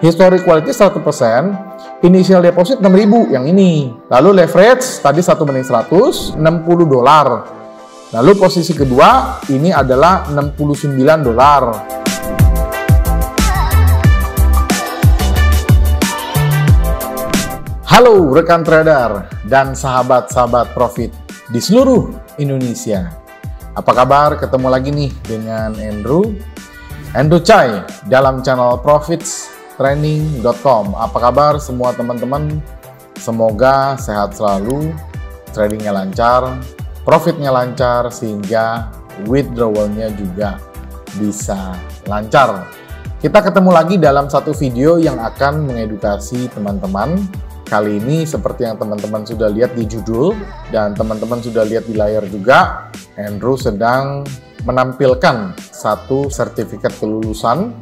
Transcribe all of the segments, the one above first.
Historic quality 100%, initial deposit 6.000 yang ini. Lalu leverage tadi 1:100, $60. Lalu posisi kedua ini adalah $69. Halo rekan trader dan sahabat-sahabat profit di seluruh Indonesia. Apa kabar? Ketemu lagi nih dengan Andrew Chai dalam channel profitstraining.com. Apa kabar semua teman-teman? Semoga sehat selalu, tradingnya lancar, profitnya lancar, sehingga withdrawalnya juga bisa lancar. Kita ketemu lagi dalam satu video yang akan mengedukasi teman-teman. Kali ini seperti yang teman-teman sudah lihat di judul dan teman-teman sudah lihat di layar juga, Andrew sedang menampilkan satu sertifikat kelulusan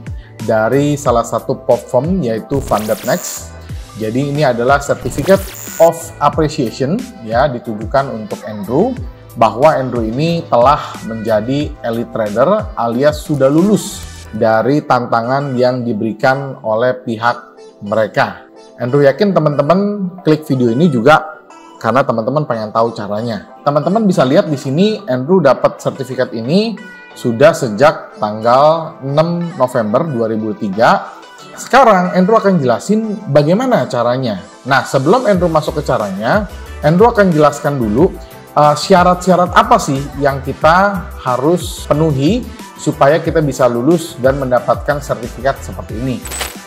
dari salah satu platform yaitu FundedNext. Jadi ini adalah Certificate of Appreciation ya, ditujukan untuk Andrew, bahwa Andrew ini telah menjadi elite trader alias sudah lulus dari tantangan yang diberikan oleh pihak mereka. Andrew yakin teman-teman klik video ini juga karena teman-teman pengen tahu caranya. Teman-teman bisa lihat di sini Andrew dapat sertifikat ini sudah sejak tanggal 6 November 2003. Sekarang Andrew akan jelasin bagaimana caranya. Nah, sebelum Andrew masuk ke caranya, Andrew akan jelaskan dulu syarat-syarat apa sih yang kita harus penuhi supaya kita bisa lulus dan mendapatkan sertifikat seperti ini.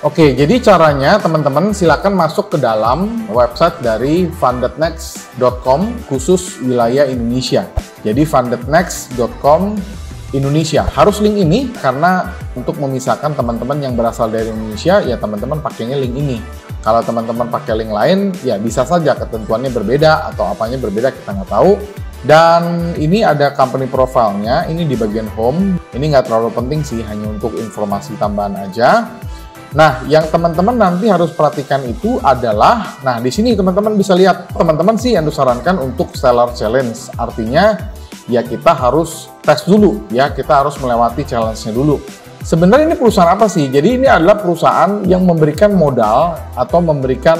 Oke, jadi caranya teman-teman silakan masuk ke dalam website dari fundednext.com khusus wilayah Indonesia. Jadi fundednext.com Indonesia. Harus link ini karena untuk memisahkan teman-teman yang berasal dari Indonesia, ya teman-teman pakainya link ini. Kalau teman-teman pakai link lain, ya bisa saja ketentuannya berbeda atau apanya berbeda, kita nggak tahu. Dan ini ada company profile-nya, ini di bagian home. Ini nggak terlalu penting sih, hanya untuk informasi tambahan aja. Nah, yang teman-teman nanti harus perhatikan itu adalah, nah di sini teman-teman bisa lihat, teman-teman sih yang disarankan untuk seller challenge. Artinya, ya kita harus tes dulu, ya kita harus melewati challenge-nya dulu. Sebenarnya ini perusahaan apa sih? Jadi ini adalah perusahaan yang memberikan modal atau memberikan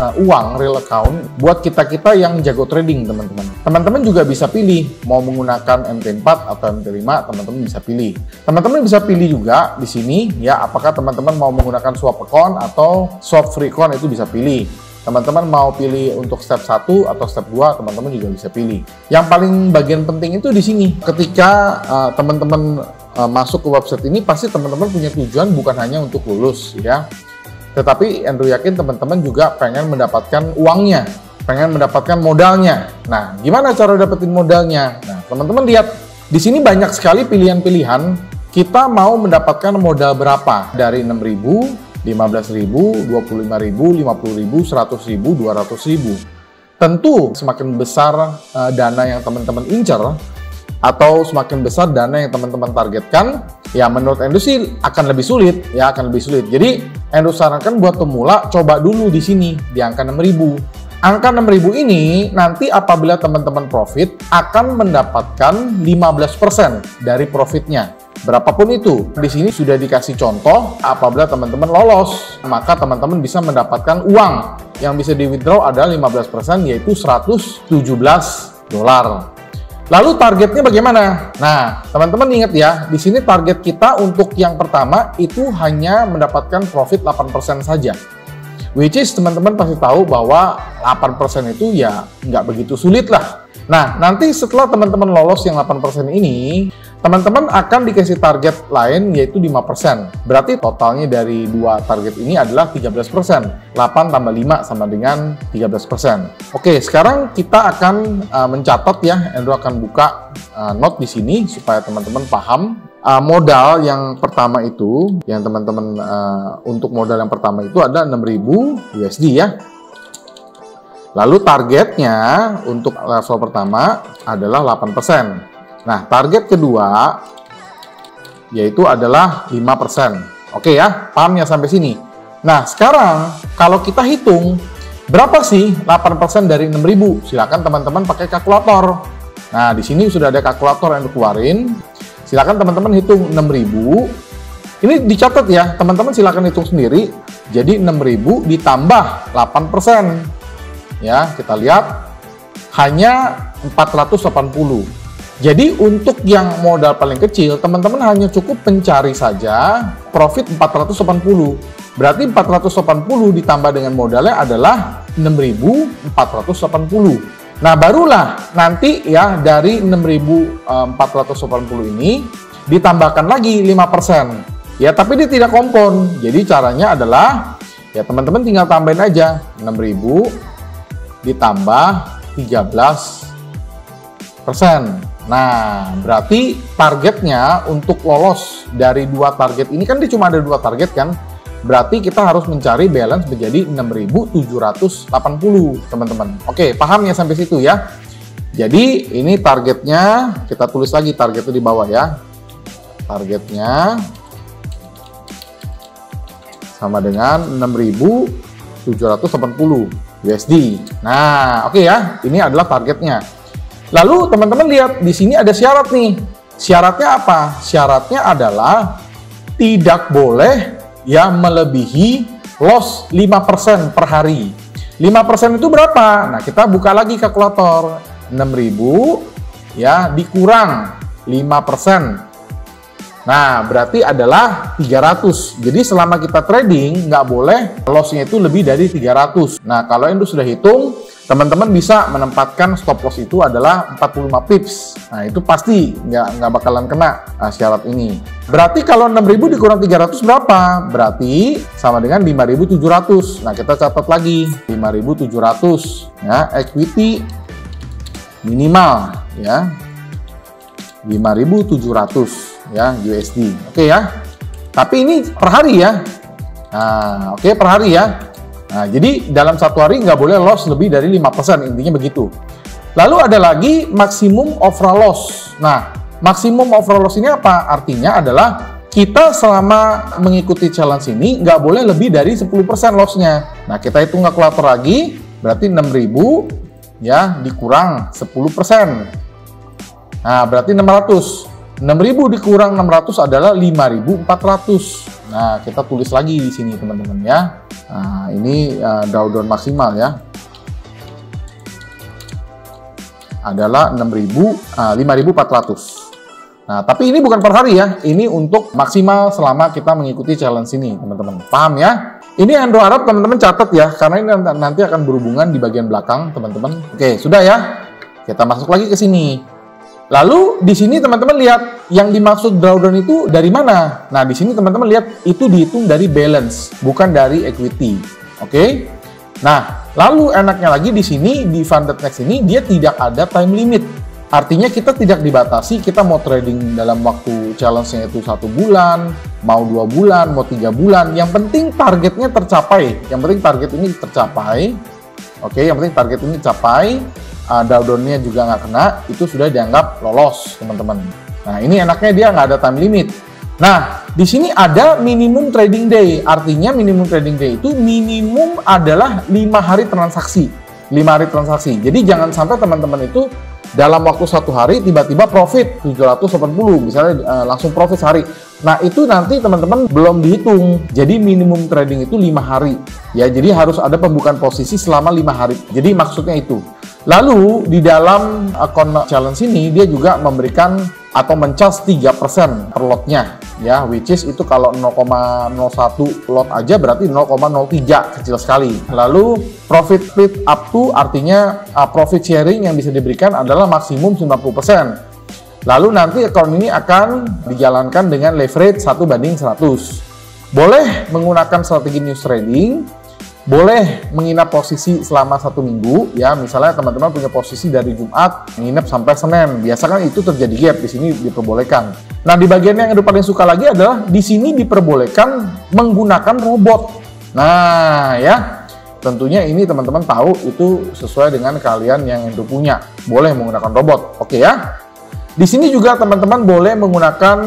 uang real account buat kita-kita yang jago trading, teman-teman. Teman-teman juga bisa pilih mau menggunakan MT4 atau MT5, teman-teman bisa pilih. Teman-teman bisa pilih juga di sini ya, apakah teman-teman mau menggunakan swap account atau swap free account, itu bisa pilih. Teman-teman mau pilih untuk step 1 atau step 2, teman-teman juga bisa pilih. Yang paling bagian penting itu di sini. Ketika teman-teman masuk ke website ini, pasti teman-teman punya tujuan bukan hanya untuk lulus ya. Tetapi Andrew yakin teman-teman juga pengen mendapatkan uangnya, pengen mendapatkan modalnya. Nah, gimana cara dapetin modalnya? Nah, teman-teman lihat di sini banyak sekali pilihan-pilihan. Kita mau mendapatkan modal berapa? Dari 6.000, 15.000, 25.000, 50.000, 100.000, 200.000. Tentu semakin besar dana yang teman-teman incer atau semakin besar dana yang teman-teman targetkan, ya menurut Andrew sih akan lebih sulit, ya akan lebih sulit. Jadi Andrew sarankan buat pemula coba dulu di sini di angka 6.000. Angka 6.000 ini nanti apabila teman-teman profit akan mendapatkan 15% dari profitnya. Berapapun itu, di sini sudah dikasih contoh apabila teman-teman lolos, maka teman-teman bisa mendapatkan uang yang bisa di withdraw adalah 15%, yaitu $117. Lalu targetnya bagaimana? Nah, teman-teman ingat ya, di sini target kita untuk yang pertama itu hanya mendapatkan profit 8% saja. Which is teman-teman pasti tahu bahwa 8% itu ya nggak begitu sulit lah. Nah, nanti setelah teman-teman lolos yang 8% ini, teman-teman akan dikasih target lain yaitu 5%. Berarti totalnya dari dua target ini adalah 13%. 8 tambah 5 sama dengan 13%. Oke, sekarang kita akan mencatat ya. Andrew akan buka note di sini supaya teman-teman paham. Modal yang pertama itu, yang teman-teman untuk modal yang pertama itu ada 6.000 USD ya. Lalu targetnya untuk level pertama adalah 8%. Nah, target kedua yaitu adalah 5%. Oke ya, paham ya sampai sini? Nah, sekarang kalau kita hitung berapa sih 8% dari 6.000? Silakan teman-teman pakai kalkulator. Nah, di sini sudah ada kalkulator yang dikeluarin. Silakan teman-teman hitung 6.000 Ini dicatat ya, teman-teman silakan hitung sendiri. Jadi 6.000 ditambah 8%. Ya, kita lihat hanya 480. Jadi untuk yang modal paling kecil, teman-teman hanya cukup mencari saja profit 480. Berarti 480 ditambah dengan modalnya adalah 6.480. Nah, barulah nanti ya dari 6.480 ini ditambahkan lagi 5%. Ya, tapi dia tidak kompon. Jadi caranya adalah ya teman-teman tinggal tambahin aja 6.000 ditambah 13%. Nah, berarti targetnya untuk lolos dari dua target ini kan dia cuma ada dua target kan? Berarti kita harus mencari balance menjadi 6.780, teman-teman. Oke, paham ya sampai situ ya? Jadi ini targetnya, kita tulis lagi targetnya di bawah ya. Targetnya sama dengan 6.780 USD. Nah, oke ya, ini adalah targetnya. Lalu teman-teman lihat di sini ada syarat nih. Syaratnya apa? Syaratnya adalah tidak boleh ya melebihi loss 5% per hari. 5% itu berapa? Nah, kita buka lagi kalkulator. 6.000 ya dikurang 5%. Nah, berarti adalah 300. Jadi selama kita trading, nggak boleh loss-nya itu lebih dari 300. Nah, kalau Endo sudah hitung, teman-teman bisa menempatkan stop loss itu adalah 45 pips. Nah, itu pasti nggak bakalan kena syarat ini. Berarti kalau 6.000 dikurang 300 berapa? Berarti sama dengan 5.700. Nah, kita catat lagi 5.700 ya, equity minimal ya 5.700 ya USD. Oke ya. Tapi ini per hari ya. Nah, oke per hari ya. Nah, jadi dalam satu hari nggak boleh loss lebih dari 5%, intinya begitu. Lalu ada lagi maksimum overall loss. Nah, maksimum overall loss ini apa? Artinya adalah kita selama mengikuti challenge ini nggak boleh lebih dari 10% loss-nya. Nah, kita hitung kalkulator lagi, berarti 6.000 ya dikurang 10%. Nah, berarti 600. 6.000 dikurang 600 adalah 5.400. Nah, kita tulis lagi di sini teman-teman ya. Nah, ini drawdown maksimal ya. Adalah 5.400. Nah, tapi ini bukan per hari ya. Ini untuk maksimal selama kita mengikuti challenge ini, teman-teman. Paham ya? Ini Endo harap teman-teman catat ya, karena ini nanti akan berhubungan di bagian belakang, teman-teman. Oke, sudah ya. Kita masuk lagi ke sini. Lalu di sini teman-teman lihat yang dimaksud drawdown itu dari mana? Nah, di sini teman-teman lihat itu dihitung dari balance, bukan dari equity. Oke? Nah, lalu enaknya lagi di sini di Funded Next ini dia tidak ada time limit. Artinya kita tidak dibatasi, kita mau trading dalam waktu challenge-nya itu 1 bulan, mau 2 bulan, mau 3 bulan. Yang penting targetnya tercapai. Yang penting target ini tercapai. Oke, yang penting target ini tercapai. Drawdown-nya juga nggak kena, itu sudah dianggap lolos, teman-teman. Nah, ini enaknya dia nggak ada time limit. Nah, di sini ada minimum trading day. Artinya minimum trading day itu minimum adalah 5 hari transaksi. 5 hari transaksi. Jadi jangan sampai teman-teman itu dalam waktu 1 hari tiba-tiba profit 780, misalnya langsung profit sehari. Nah, itu nanti teman-teman belum dihitung. Jadi minimum trading itu 5 hari. Ya, jadi harus ada pembukaan posisi selama 5 hari. Jadi maksudnya itu. Lalu di dalam akun challenge ini dia juga memberikan atau mencas 3% per lotnya ya, which is itu kalau 0,01 lot aja berarti 0,03, kecil sekali. Lalu profit split up to artinya profit sharing yang bisa diberikan adalah maksimum 90%. Lalu nanti akun ini akan dijalankan dengan leverage 1:100. Boleh menggunakan strategi news trading, boleh menginap posisi selama 1 minggu ya, misalnya teman-teman punya posisi dari Jumat menginap sampai Senin, biasakan itu terjadi gap, di sini diperbolehkan. Nah, di bagian yang paling suka lagi adalah di sini diperbolehkan menggunakan robot. Nah ya, tentunya ini teman-teman tahu itu sesuai dengan kalian yang Endo punya, boleh menggunakan robot. Oke ya. Di sini juga teman-teman boleh menggunakan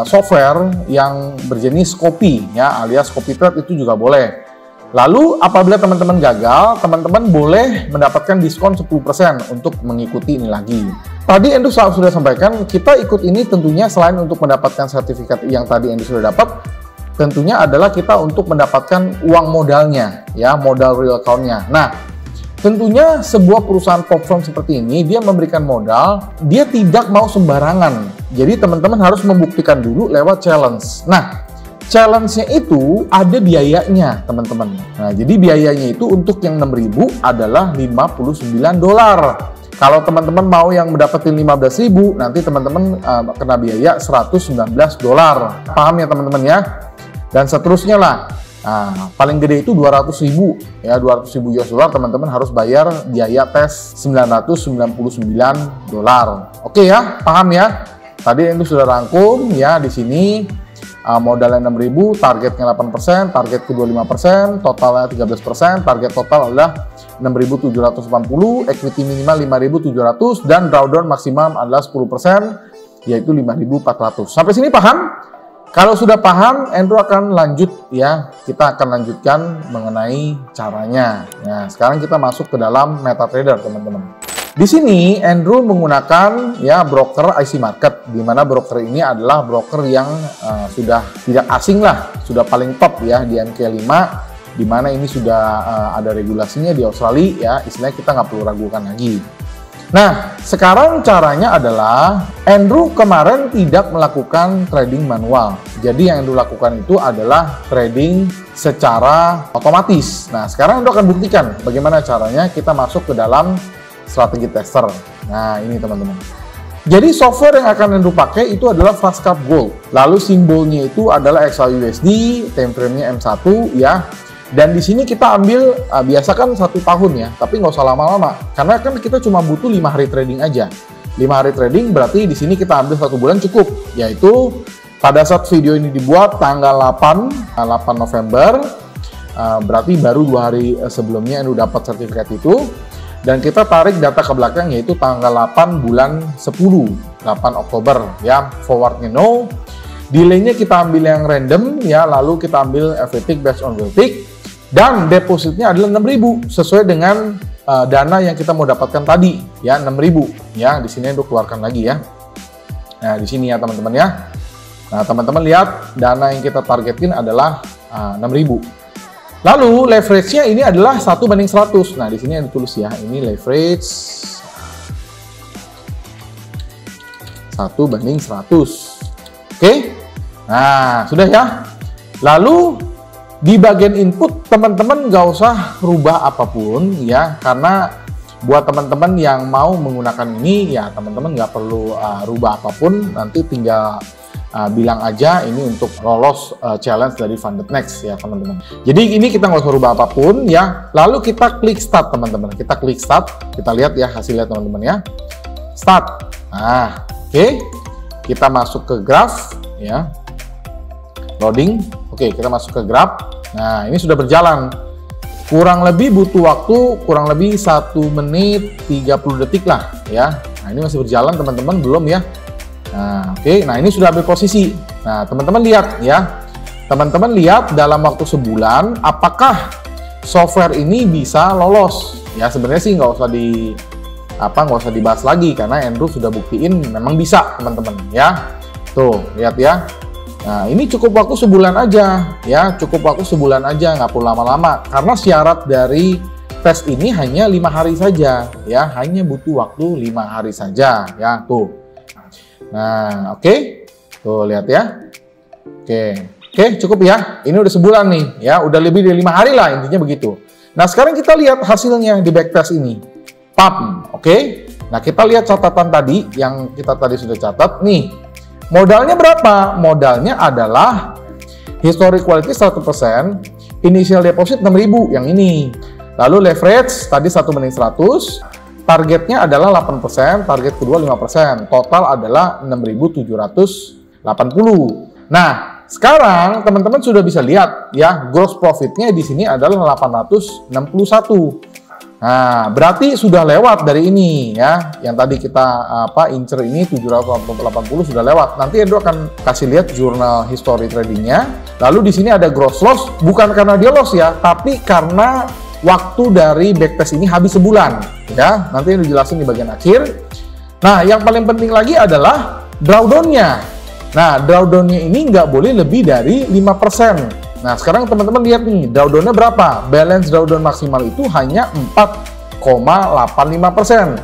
software yang berjenis copy ya, alias copy trade itu juga boleh. Lalu apabila teman-teman gagal, teman-teman boleh mendapatkan diskon 10% untuk mengikuti ini lagi. Tadi Andrew sudah sampaikan, kita ikut ini tentunya selain untuk mendapatkan sertifikat yang tadi Andrew sudah dapat, tentunya adalah kita untuk mendapatkan uang modalnya, ya, modal real account-nya. Nah, tentunya sebuah perusahaan platform seperti ini, dia memberikan modal, dia tidak mau sembarangan. Jadi teman-teman harus membuktikan dulu lewat challenge. Nah, challenge-nya itu ada biayanya, teman-teman. Nah, jadi biayanya itu untuk yang 6.000 adalah $59. Kalau teman-teman mau yang mendapatkan 15.000, nanti teman-teman kena biaya $119. Paham ya teman-teman ya? Dan seterusnya lah. Nah, paling gede itu 200.000 ya, 200.000 US dollar teman-teman harus bayar biaya tes $999. Oke ya, paham ya? Tadi ini sudah rangkum ya di sini. Modalnya 6.000, targetnya 8%, target kedua 5%, totalnya 13%, target total adalah 6.780, equity minimal 5.700, dan drawdown maksimum adalah 10%, yaitu 5.400. Sampai sini paham? Kalau sudah paham, Andrew akan lanjut ya, kita akan lanjutkan mengenai caranya. Nah, sekarang kita masuk ke dalam MetaTrader, teman-teman. Di sini Andrew menggunakan ya broker IC Market, di mana broker ini adalah broker yang sudah tidak asing lah, sudah paling top ya di NK5, di mana ini sudah ada regulasinya di Australia ya, istilahnya kita nggak perlu ragukan lagi. Nah, sekarang caranya adalah Andrew kemarin tidak melakukan trading manual. Jadi yang Andrew lakukan itu adalah trading secara otomatis. Nah, sekarang Andrew akan buktikan bagaimana caranya kita masuk ke dalam strategi tester. Nah, ini teman-teman. Jadi software yang akan Andrew pakai itu adalah Fastcap Gold. Lalu simbolnya itu adalah XAUUSD, time frame-nya M1 ya. Dan di sini kita ambil biasa kan 1 tahun ya, tapi nggak usah lama-lama. Karena kan kita cuma butuh 5 hari trading aja. 5 hari trading berarti di sini kita ambil 1 bulan cukup, yaitu pada saat video ini dibuat tanggal 8 November, berarti baru 2 hari sebelumnya Andrew dapat sertifikat itu. Dan kita tarik data ke belakang yaitu tanggal 8 bulan 10, 8 Oktober ya, forwardnya no, delaynya kita ambil yang random ya, lalu kita ambil every tick based on will tick, dan depositnya adalah 6.000 sesuai dengan dana yang kita mau dapatkan tadi ya, 6.000 ya. Di sini untuk keluarkan lagi ya. Nah, di sini ya teman-teman ya. Nah, teman-teman lihat dana yang kita targetin adalah 6.000. Lalu leverage-nya ini adalah 1:100. Nah, di sini yang ditulis ya, ini leverage 1:100. Oke. Nah, sudah ya. Lalu di bagian input teman-teman nggak usah rubah apapun ya, karena buat teman-teman yang mau menggunakan ini ya, teman-teman nggak perlu rubah apapun, nanti tinggal bilang aja ini untuk lolos challenge dari Funded Next ya teman-teman. Jadi ini kita nggak usah rubah apapun ya. Lalu kita klik start teman-teman. Kita klik start. Kita lihat ya hasilnya teman-teman ya. Start. Nah, oke. Kita masuk ke graph ya. Loading. Oke, kita masuk ke graph. Nah, ini sudah berjalan. Kurang lebih butuh waktu kurang lebih 1 menit 30 detik lah ya. Nah, ini masih berjalan teman-teman, belum ya. Nah, oke. Nah, ini sudah ambil posisi. Nah, teman-teman lihat ya. Teman-teman lihat dalam waktu sebulan apakah software ini bisa lolos. Ya, sebenarnya sih nggak usah dibahas lagi karena Andrew sudah buktiin memang bisa, teman-teman ya. Tuh, lihat ya. Nah, ini cukup waktu sebulan aja ya, cukup waktu sebulan aja, nggak perlu lama-lama. Karena syarat dari tes ini hanya 5 hari saja ya, hanya butuh waktu 5 hari saja ya, tuh. Nah, oke. Tuh, lihat ya. Oke, cukup ya. Ini udah sebulan nih ya, udah lebih dari 5 hari lah intinya begitu. Nah, sekarang kita lihat hasilnya di backtest ini. Pam, oke. Nah, kita lihat catatan tadi yang kita tadi sudah catat nih. Modalnya berapa? Modalnya adalah historic quality 100%, initial deposit 6.000 yang ini. Lalu leverage tadi 1:100. Targetnya adalah 8%, target kedua 5%, total adalah 6.780. Nah, sekarang teman-teman sudah bisa lihat ya, gross profitnya di sini adalah 861. Nah, berarti sudah lewat dari ini ya. Yang tadi kita incer ini 780 sudah lewat. Nanti Endo akan kasih lihat jurnal history tradingnya. Lalu di sini ada gross loss, bukan karena dia loss ya, tapi karena waktu dari backtest ini habis sebulan ya. Nanti Endo jelasin di bagian akhir. Nah, yang paling penting lagi adalah drawdown-nya. Nah, drawdown-nya ini nggak boleh lebih dari 5%. Nah, sekarang teman-teman lihat nih, drawdown-nya berapa? Balance drawdown maksimal itu hanya 4,85%.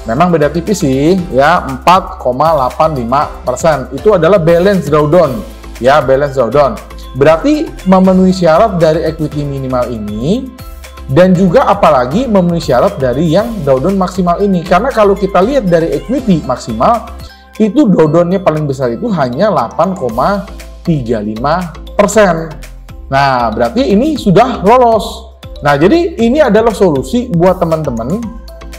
Memang beda tipis sih, ya, 4,85%. Itu adalah balance drawdown, ya, balance drawdown. Berarti memenuhi syarat dari equity minimal ini, dan juga apalagi memenuhi syarat dari yang drawdown maksimal ini. Karena kalau kita lihat dari equity maksimal, itu drawdown-nya paling besar itu hanya 8,35%. Nah, berarti ini sudah lolos. Nah, jadi ini adalah solusi buat teman-teman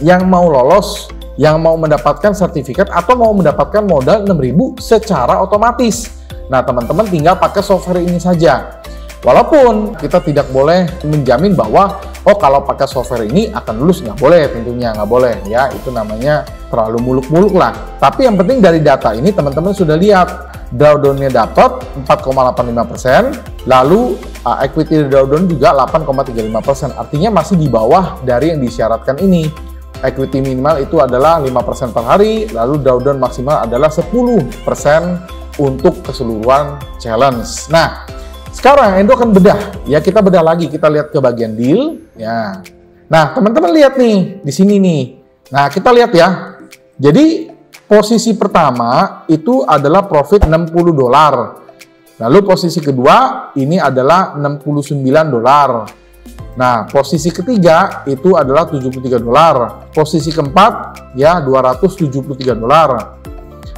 yang mau lolos, yang mau mendapatkan sertifikat atau mau mendapatkan modal 6.000 secara otomatis. Nah, teman-teman tinggal pakai software ini saja. Walaupun kita tidak boleh menjamin bahwa, oh kalau pakai software ini akan lulus, nggak boleh, tentunya nggak boleh ya, itu namanya terlalu muluk-muluk lah. Tapi yang penting dari data ini teman-teman sudah lihat, drawdown-nya dapat 4,85%, lalu equity drawdown juga 8,35%, artinya masih di bawah dari yang disyaratkan ini. Equity minimal itu adalah 5% per hari, lalu drawdown maksimal adalah 10% untuk keseluruhan challenge. Nah, sekarang Endo akan bedah, ya kita bedah lagi, kita lihat ke bagian deal, ya. Nah, teman-teman lihat nih, di sini nih. Nah, kita lihat ya. Jadi, posisi pertama itu adalah profit $60. Lalu posisi kedua ini adalah $69. Nah, posisi ketiga itu adalah $73. Posisi keempat ya $273.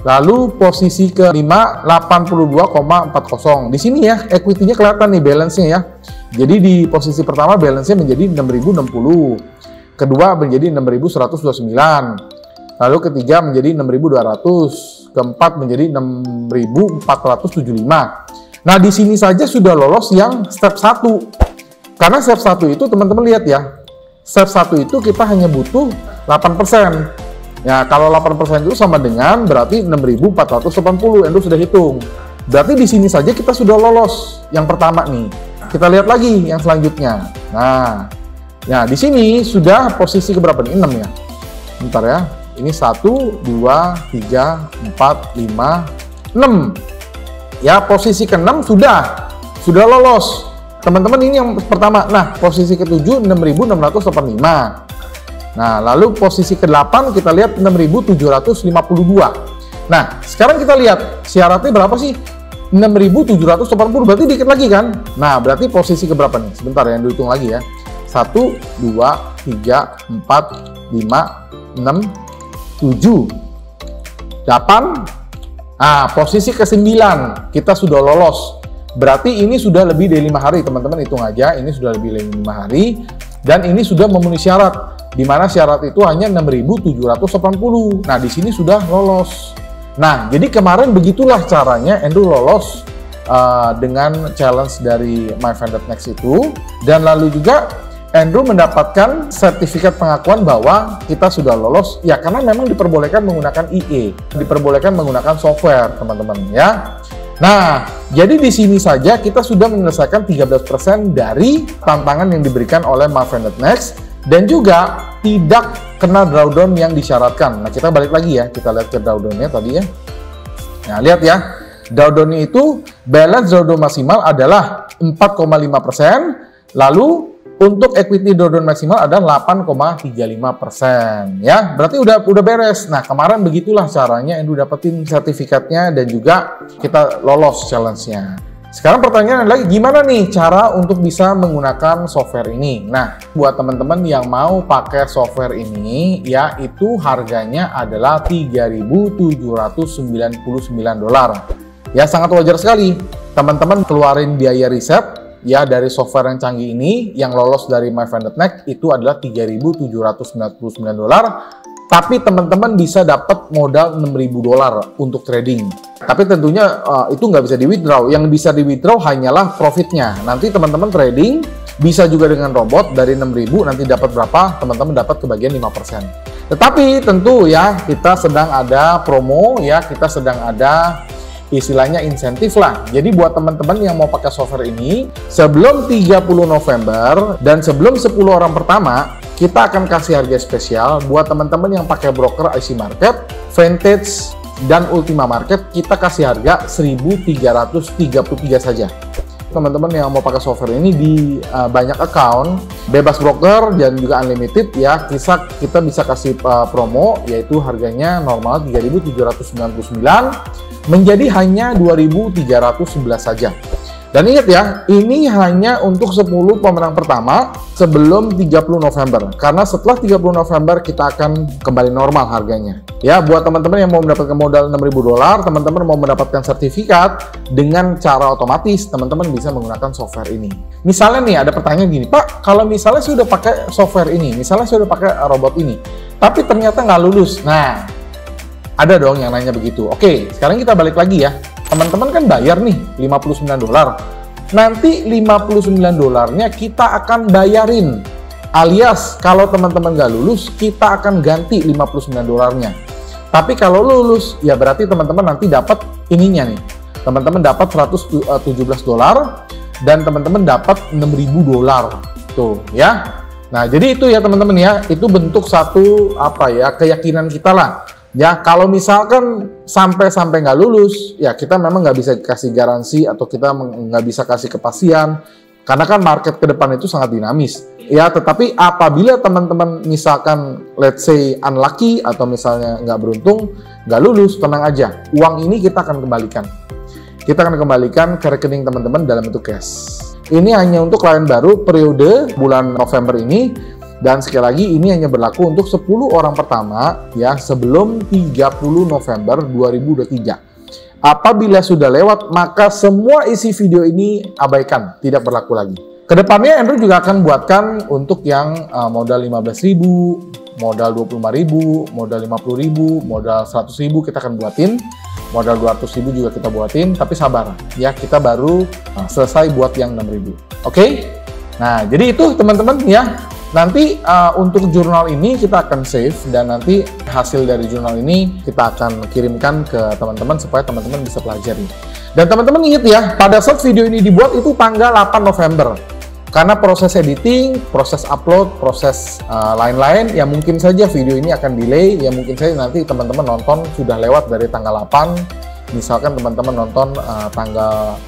Lalu posisi kelima 82,40. Di sini ya equity-nya kelihatan nih balance-nya ya. Jadi di posisi pertama balance-nya menjadi 6.060. Kedua menjadi 6.129. Lalu ketiga menjadi 6.200. Keempat menjadi 6.475. Nah, di sini saja sudah lolos yang step 1. Karena step 1 itu teman-teman lihat ya. Step 1 itu kita hanya butuh 8%. Ya, kalau 8% itu sama dengan berarti 6.480, Endo sudah hitung. Berarti di sini saja kita sudah lolos yang pertama nih. Kita lihat lagi yang selanjutnya. Nah, ya di sini sudah posisi keberapa nih? 6 ya. Bentar ya. Ini 1, 2, 3, 4, 5, 6. Ya, posisi ke-6 sudah lolos. Teman-teman ini yang pertama. Nah, posisi ke-7 6.685. Nah, lalu posisi ke-8 kita lihat 6.752. Nah, sekarang kita lihat syaratnya berapa sih? 6.780, berarti dikit lagi kan? Nah, berarti posisi keberapa nih? Sebentar ya, dihitung lagi ya. 1, 2, 3, 4, 5, 6, 7, 8. Nah, posisi ke-9 kita sudah lolos. Berarti ini sudah lebih dari 5 hari, teman-teman hitung aja. Ini sudah lebih dari 5 hari. Dan ini sudah memenuhi syarat. Di mana syarat itu hanya 6.780. Nah, di sini sudah lolos. Nah, jadi kemarin begitulah caranya Endo lolos dengan challenge dari MyFundedNext itu. Dan lalu juga Endo mendapatkan sertifikat pengakuan bahwa kita sudah lolos. Ya, karena memang diperbolehkan menggunakan IE. Diperbolehkan menggunakan software, teman-teman ya. Nah, jadi di sini saja kita sudah menyelesaikan 13% dari tantangan yang diberikan oleh MyFundedNext. Dan juga tidak kena drawdown yang disyaratkan. Nah, kita balik lagi ya, kita lihat ke drawdown-nya tadi ya. Nah, lihat ya, drawdown-nya itu balance drawdown maksimal adalah 4,5%, lalu untuk equity drawdown maksimal adalah 8,35%. Ya, berarti udah beres. Nah, kemarin begitulah caranya Endo dapetin sertifikatnya dan juga kita lolos challenge-nya. Sekarang pertanyaan lagi, gimana nih cara untuk bisa menggunakan software ini? Nah, buat teman-teman yang mau pakai software ini, ya itu harganya adalah $3.799. Ya, sangat wajar sekali. Teman-teman keluarin biaya riset, ya dari software yang canggih ini, yang lolos dari MyFundedNext itu adalah $3.799. Tapi teman-teman bisa dapat modal $6.000 untuk trading. Tapi tentunya itu nggak bisa di withdraw. Yang bisa di withdraw hanyalah profitnya. Nanti teman-teman trading Bisa juga dengan robot dari 6.000 nanti dapat berapa? Teman-teman dapat kebagian 5%. Tetapi tentu ya kita sedang ada promo ya, kita sedang ada istilahnya insentif lah. Jadi buat teman-teman yang mau pakai software ini sebelum 30 November dan sebelum 10 orang pertama, kita akan kasih harga spesial buat teman-teman yang pakai broker IC Market, Vantage dan Ultima Market. Kita kasih harga 1.333 saja. Teman-teman yang mau pakai software ini di banyak account, bebas broker dan juga unlimited ya, kita bisa kasih promo yaitu harganya normal 3.799 menjadi hanya 2.311 saja. Dan ingat ya, ini hanya untuk 10 pemenang pertama sebelum 30 November. Karena setelah 30 November kita akan kembali normal harganya. Ya, buat teman-teman yang mau mendapatkan modal $6.000, teman-teman mau mendapatkan sertifikat dengan cara otomatis, teman-teman bisa menggunakan software ini. Misalnya nih, ada pertanyaan gini, Pak, kalau misalnya sudah pakai software ini, misalnya sudah pakai robot ini, tapi ternyata nggak lulus. Nah, ada dong yang nanya begitu. Oke, sekarang kita balik lagi ya. Teman-teman kan bayar nih $59. Nanti $59-nya kita akan bayarin. Alias kalau teman-teman nggak lulus, kita akan ganti $59-nya. Tapi kalau lulus, ya berarti teman-teman nanti dapat ininya nih. Teman-teman dapat $117 dan teman-teman dapat $6.000 tuh ya. Nah, jadi itu ya teman-teman ya, itu bentuk satu keyakinan kita lah. Ya, kalau misalkan sampai nggak lulus, ya kita memang nggak bisa kasih garansi atau kita nggak bisa kasih kepastian, karena kan market ke depan itu sangat dinamis. Ya, tetapi apabila teman-teman misalkan let's say unlucky atau misalnya nggak beruntung, nggak lulus, tenang aja. Uang ini kita akan kembalikan. Kita akan kembalikan ke rekening teman-teman dalam bentuk cash. Ini hanya untuk klien baru periode bulan November ini. Dan sekali lagi ini hanya berlaku untuk 10 orang pertama ya sebelum 30 November 2023. Apabila sudah lewat maka semua isi video ini abaikan, tidak berlaku lagi. Kedepannya Andrew juga akan buatkan untuk yang modal 15.000, modal 25.000, modal 50.000, modal 100.000 kita akan buatin. Modal 200.000 juga kita buatin, tapi sabar ya, kita baru selesai buat yang 6.000. Oke? Nah, jadi itu teman-teman ya. Nanti untuk jurnal ini kita akan save dan nanti hasil dari jurnal ini kita akan kirimkan ke teman-teman supaya teman-teman bisa pelajari. Dan teman-teman ingat ya, pada saat video ini dibuat itu tanggal 8 November. Karena proses editing, proses upload, proses lain-lain, ya mungkin saja video ini akan delay, ya mungkin saja nanti teman-teman nonton sudah lewat dari tanggal 8, misalkan teman-teman nonton tanggal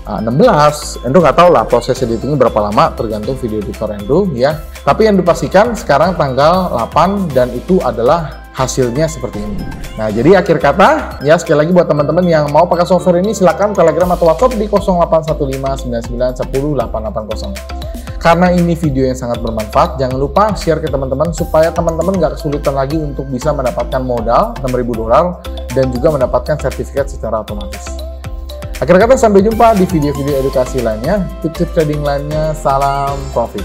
16, Andrew nggak tahu lah proses editingnya berapa lama, tergantung video editor Andrew ya. Tapi yang dipastikan sekarang tanggal 8 dan itu adalah hasilnya seperti ini. Nah, jadi akhir kata ya, sekali lagi buat teman-teman yang mau pakai software ini silakan Telegram atau WhatsApp di 081599108880. Karena ini video yang sangat bermanfaat, jangan lupa share ke teman-teman supaya teman-teman nggak kesulitan lagi untuk bisa mendapatkan modal $6.000 dan juga mendapatkan sertifikat secara otomatis. Akhir kata sampai jumpa di video-video edukasi lainnya, tips trading lainnya, salam profit.